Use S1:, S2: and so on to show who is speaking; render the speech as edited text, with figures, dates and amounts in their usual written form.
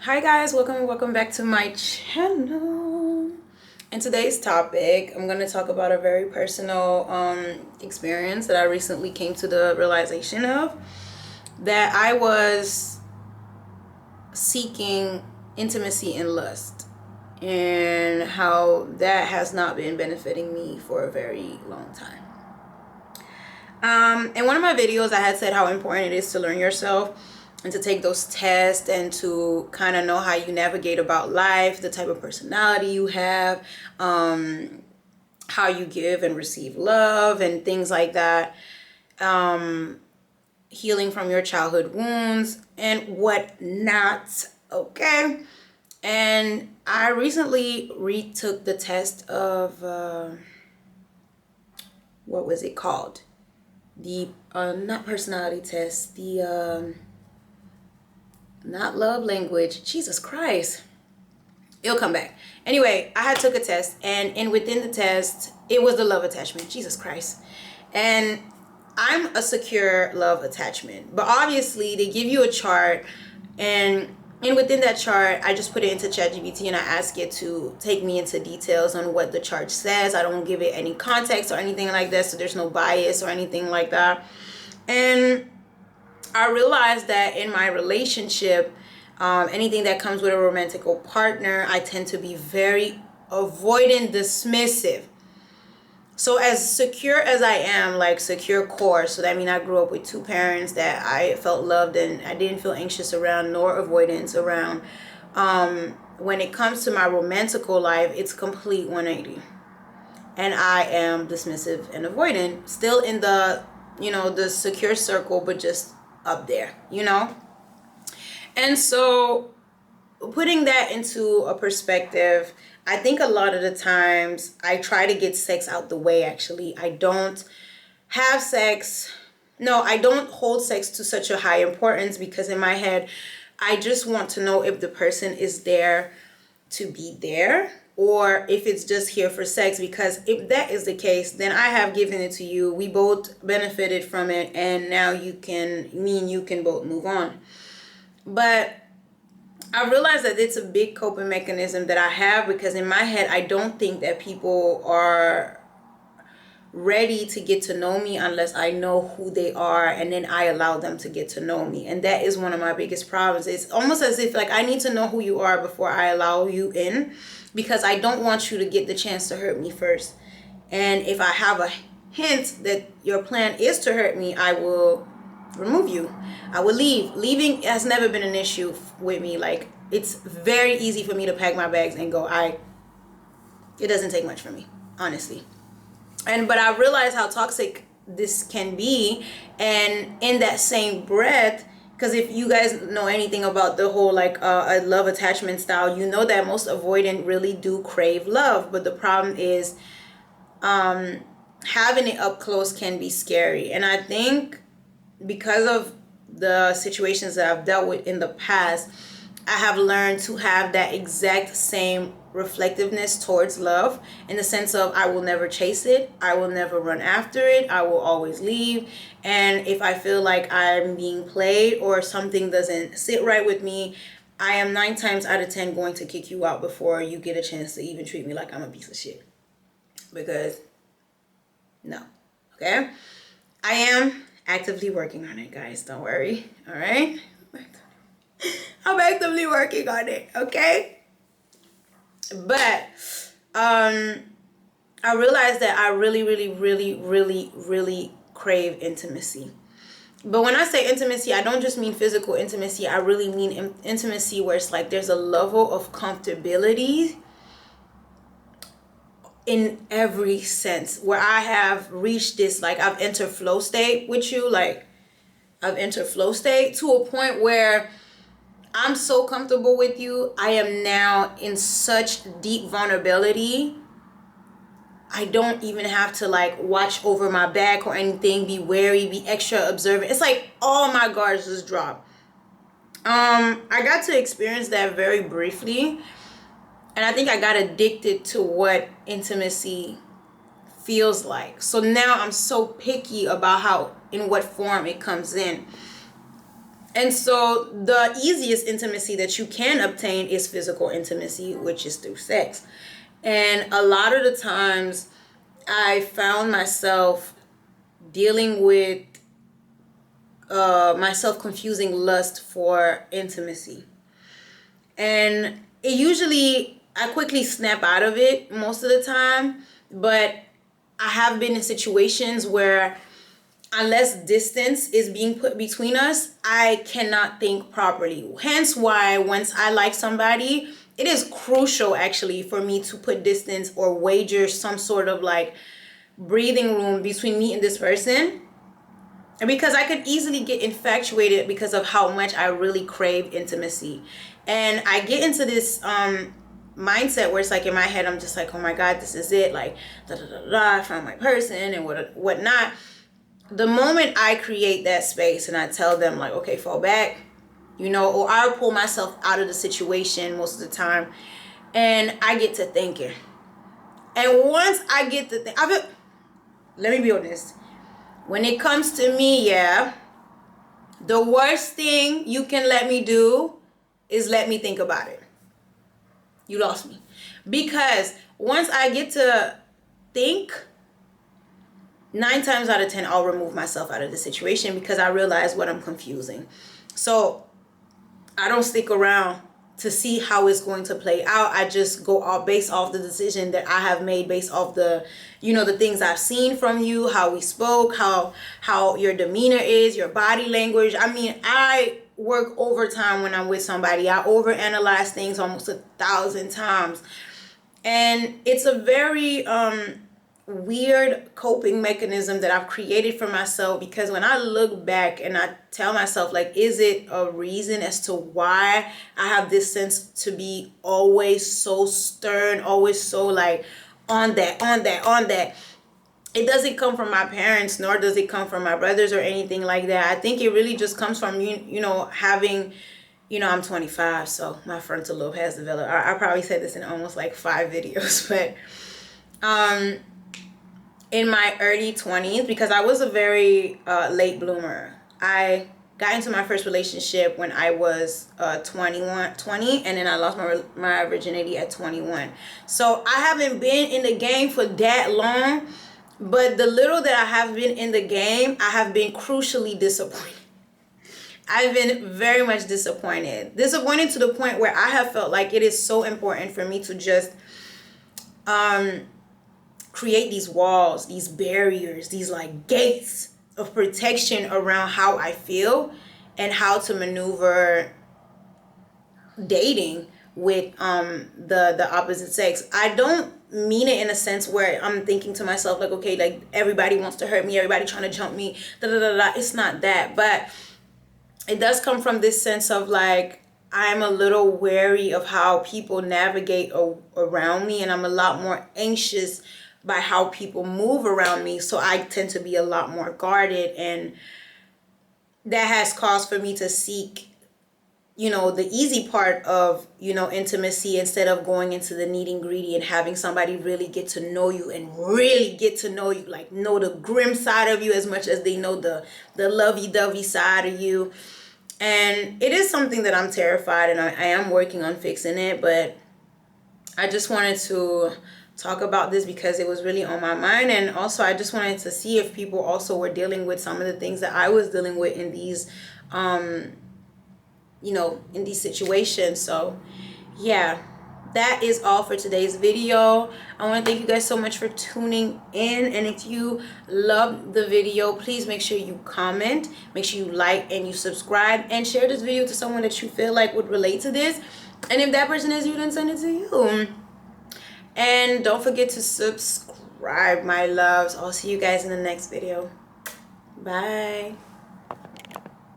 S1: Hi guys, welcome back to my channel. In today's topic, I'm going to talk about a very personal experience that I recently came to the realization of, that I was seeking intimacy and lust, and how that has not been benefiting me for a very long time. In one of my videos, I had said how important it is to learn yourself and to take those tests and to kind of know how you navigate about life, the type of personality you have, how you give and receive love and things like that, healing from your childhood wounds and whatnot. Okay. And I recently retook the test of, what was it called? The, not personality test, the, not love language. Jesus Christ. It'll come back. Anyway, I had took a test, and within the test, it was the love attachment. Jesus Christ. And I'm a secure love attachment. But obviously, they give you a chart, and within that chart, I just put it into ChatGPT and I ask it to take me into details on what the chart says. I don't give it any context or anything like that, so there's no bias or anything like that. And I realized that in my relationship, anything that comes with a romantic partner, I tend to be very avoidant, dismissive. So as secure as I am, like secure core, so that means I grew up with two parents that I felt loved and I didn't feel anxious around nor avoidance around. When it comes to my romantical life, it's complete 180. And I am dismissive and avoidant, still in the, the secure circle, but just up there, And so putting that into a perspective, I think a lot of the times I try to get sex out the way. Actually, I don't have sex. No, I don't hold sex to such a high importance, because in my head, I just want to know if the person is there to be there or if it's just here for sex. Because if that is the case, then I have given it to you. We both benefited from it, and now you can both move on. But I realize that it's a big coping mechanism that I have, because in my head, I don't think that people are ready to get to know me unless I know who they are, and then I allow them to get to know me. And that is one of my biggest problems. It's almost as if like I need to know who you are before I allow you in, because I don't want you to get the chance to hurt me first. And if I have a hint that your plan is to hurt me, I will remove you. I will leave. Leaving has never been an issue with me. Like, it's very easy for me to pack my bags and go. It doesn't take much for me, honestly. But I realize how toxic this can be. And in that same breath, because if you guys know anything about the whole a love attachment style, you know that most avoidant really do crave love. But the problem is having it up close can be scary. And I think because of the situations that I've dealt with in the past, I have learned to have that exact same reflectiveness towards love, in the sense of I will never chase it, I will never run after it, I will always leave. And if I feel like I'm being played or something doesn't sit right with me, I am 9 times out of 10 going to kick you out before you get a chance to even treat me like I'm a piece of shit. Because no. Okay? I am actively working on it, guys. Don't worry. All right? I'm actively working on it. Okay? But I realized that I really, really, really, really, really crave intimacy. But when I say intimacy, I don't just mean physical intimacy. I really mean intimacy where it's like there's a level of comfortability in every sense, where I have reached this, like I've entered flow state with you, like I've entered flow state to a point where I'm so comfortable with you. I am now in such deep vulnerability. I don't even have to like watch over my back or anything, be wary, be extra observant. It's like all my guards just drop. I got to experience that very briefly. And I think I got addicted to what intimacy feels like. So now I'm so picky about in what form it comes in. And so the easiest intimacy that you can obtain is physical intimacy, which is through sex. And a lot of the times I found myself dealing with myself confusing lust for intimacy. And it usually, I quickly snap out of it most of the time, but I have been in situations where unless distance is being put between us, I cannot think properly. Hence why once I like somebody, it is crucial actually for me to put distance or wager some sort of like breathing room between me and this person, because I could easily get infatuated because of how much I really crave intimacy. And I get into this mindset where it's like in my head I'm just like, oh my god, this is it, like da da da da, I found my person and whatnot. The moment I create that space and I tell them like, okay, fall back, you know, or I'll pull myself out of the situation most of the time, and I get to thinking. And once I get to think, let me be honest. When it comes to me, yeah, the worst thing you can let me do is let me think about it. You lost me. Because once I get to think, 9 times out of 10, I'll remove myself out of the situation because I realize what I'm confusing. So I don't stick around to see how it's going to play out. I just go off based off the decision that I have made, based off the, you know, the things I've seen from you, how we spoke, how your demeanor is, your body language. I mean, I work overtime when I'm with somebody. I overanalyze things almost 1,000 times. And it's a very weird coping mechanism that I've created for myself, because when I look back and I tell myself like, is it a reason as to why I have this sense to be always so stern, always so like on that, it doesn't come from my parents, nor does it come from my brothers or anything like that. I think it really just comes from you know, having, you know, I'm 25, so my frontal lobe has developed. I probably said this in almost like 5 videos, but in my early 20s, because I was a very late bloomer. I got into my first relationship when I was 20, and then I lost my virginity at 21. So I haven't been in the game for that long, but the little that I have been in the game, I have been crucially disappointed. I've been very much disappointed. Disappointed to the point where I have felt like it is so important for me to just create these walls, these barriers, these like gates of protection around how I feel and how to maneuver dating with the opposite sex. I don't mean it in a sense where I'm thinking to myself like, okay, like everybody wants to hurt me, everybody trying to jump me, da da da da. It's not that, but it does come from this sense of like, I'm a little wary of how people navigate around me, and I'm a lot more anxious by how people move around me. So I tend to be a lot more guarded, and that has caused for me to seek, you know, the easy part of, you know, intimacy instead of going into the nitty gritty and having somebody really get to know you and really get to know you, like know the grim side of you as much as they know the lovey-dovey side of you. And it is something that I'm terrified, and I am working on fixing it, but I just wanted to talk about this because it was really on my mind. And also I just wanted to see if people also were dealing with some of the things that I was dealing with in these you know, in these situations. So yeah, that is all for today's video. I want to thank you guys so much for tuning in, and if you loved the video, please make sure you comment, make sure you like and you subscribe, and share this video to someone that you feel like would relate to this. And if that person is you, then send it to you. And don't forget to subscribe, my loves. I'll see you guys in the next video. Bye.